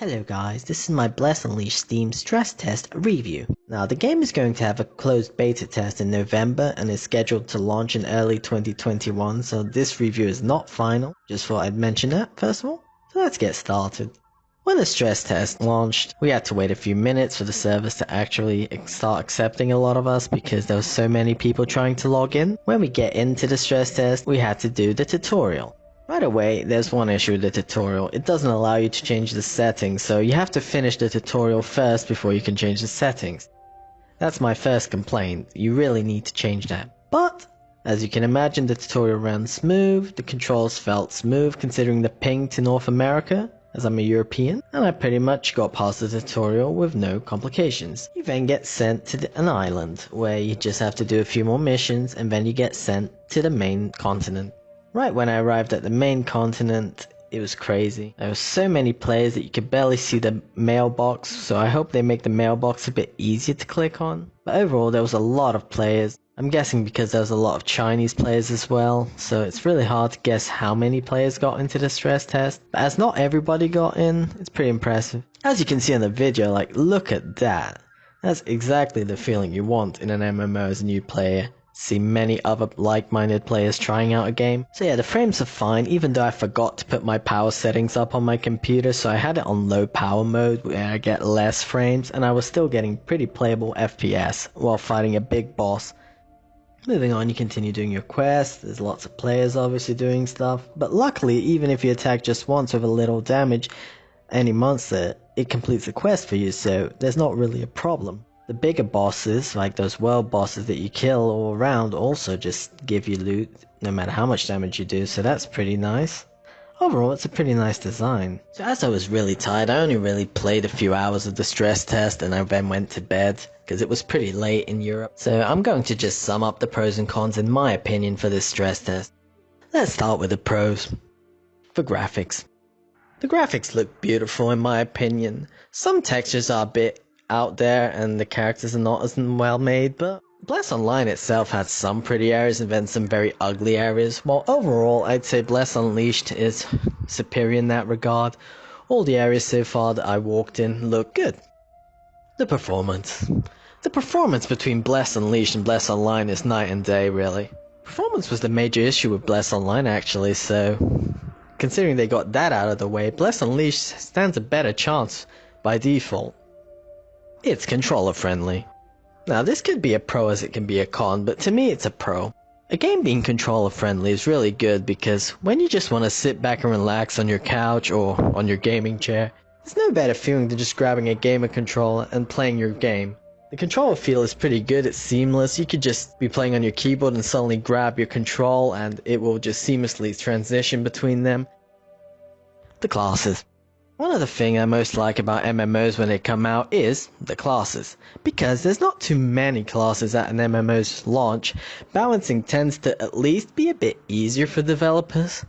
Hello guys, this is my Bless Unleashed Steam stress test review. Now the game is going to have a closed beta test in November and is scheduled to launch in early 2021, so this review is not final. Just thought I'd mention that first of all. So let's get started. When the stress test launched, we had to wait a few minutes for the servers to actually start accepting a lot of us because there were so many people trying to log in. When we get into the stress test, we had to do the tutorial. Right away, there's one issue with the tutorial. It doesn't allow you to change the settings, so you have to finish the tutorial first before you can change the settings. That's my first complaint. You really need to change that. But, as you can imagine, the tutorial ran smooth. The controls felt smooth considering the ping to North America, as I'm a European, and I pretty much got past the tutorial with no complications. You then get sent to an island, where you just have to do a few more missions, and then you get sent to the main continent. Right when I arrived at the main continent, it was crazy. There were so many players that you could barely see the mailbox, so I hope they make the mailbox a bit easier to click on. But overall, there was a lot of players. I'm guessing because there was a lot of Chinese players as well, so it's really hard to guess how many players got into the stress test. But as not everybody got in, it's pretty impressive. As you can see in the video, look at that. That's exactly the feeling you want in an MMO as a new player. See many other like-minded players trying out a game. So yeah, the frames are fine, even though I forgot to put my power settings up on my computer, so I had it on low power mode where I get less frames, and I was still getting pretty playable FPS while fighting a big boss. Moving on, you continue doing your quests. There's lots of players obviously doing stuff, but luckily, even if you attack just once with a little damage, any monster, it completes the quest for you, so there's not really a problem. The bigger bosses, like those world bosses that you kill all around, also just give you loot no matter how much damage you do, so that's pretty nice. Overall, it's a pretty nice design. So as I was really tired, I only really played a few hours of the stress test and I then went to bed because it was pretty late in Europe. So I'm going to just sum up the pros and cons in my opinion for this stress test. Let's start with the pros. For graphics. The graphics look beautiful in my opinion. Some textures are a bit out there and the characters are not as well made, but Bless Online itself has some pretty areas and then some very ugly areas, while overall I'd say Bless Unleashed is superior in that regard. All the areas so far that I walked in look good. The performance between Bless Unleashed and Bless Online is night and day really. Performance was the major issue with Bless Online actually, so considering they got that out of the way, Bless Unleashed stands a better chance by default. It's controller friendly. Now this could be a pro as it can be a con, but to me it's a pro. A game being controller friendly is really good because when you just want to sit back and relax on your couch or on your gaming chair, there's no better feeling than just grabbing a gamer controller and playing your game. The controller feel is pretty good, it's seamless. You could just be playing on your keyboard and suddenly grab your control and it will just seamlessly transition between them. The classes. One of the things I most like about MMOs when they come out is the classes. Because there's not too many classes at an MMO's launch, balancing tends to at least be a bit easier for developers.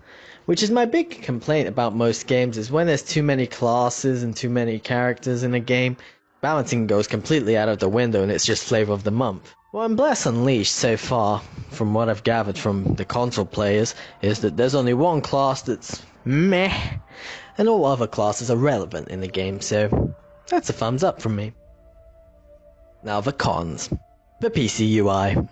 Which is my big complaint about most games is when there's too many classes and too many characters in a game, balancing goes completely out of the window and it's just flavor of the month. Well, in Bless Unleashed so far, from what I've gathered from the console players, is that there's only one class that's meh, and all other classes are relevant in the game, so that's a thumbs up from me. Now the cons. The PC UI.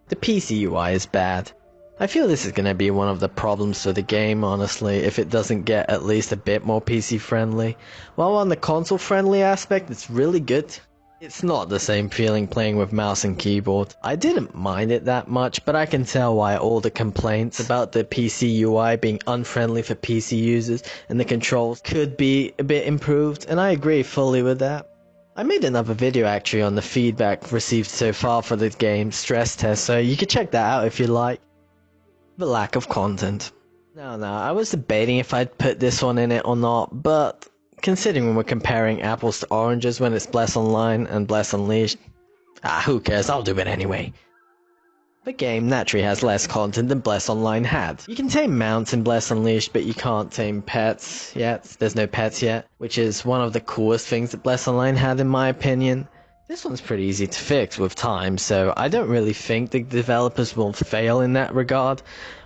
The PC UI is bad. I feel this is going to be one of the problems for the game, honestly, if it doesn't get at least a bit more PC friendly. While on the console friendly aspect, it's really good. It's not the same feeling playing with mouse and keyboard. I didn't mind it that much, but I can tell why all the complaints about the PC UI being unfriendly for PC users and the controls could be a bit improved, and I agree fully with that. I made another video actually on the feedback received so far for the game stress test, so you can check that out if you like. The lack of content. No, I was debating if I'd put this one in it or not, but considering when we're comparing apples to oranges when it's Bless Online and Bless Unleashed, who cares, I'll do it anyway. The game naturally has less content than Bless Online had. You can tame mounts in Bless Unleashed, but you can't tame pets yet. There's no pets yet, which is one of the coolest things that Bless Online had in my opinion. This one's pretty easy to fix with time, so I don't really think the developers will fail in that regard.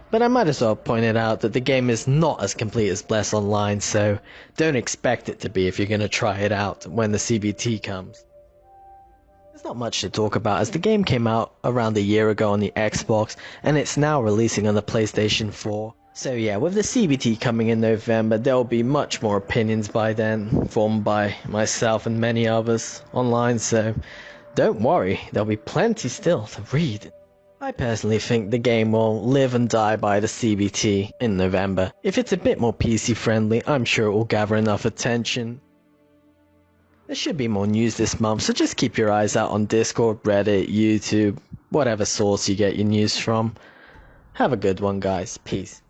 but I might as well point it out that the game is not as complete as Bless Online, so don't expect it to be if you're going to try it out when the CBT comes. There's not much to talk about as the game came out around a year ago on the Xbox and it's now releasing on the PlayStation 4. So yeah, with the CBT coming in November, there will be much more opinions by then, formed by myself and many others online, so don't worry, there'll be plenty still to read. I personally think the game will live and die by the CBT in November. If it's a bit more PC friendly, I'm sure it will gather enough attention. There should be more news this month, so just keep your eyes out on Discord, Reddit, YouTube, whatever source you get your news from. Have a good one, guys. Peace.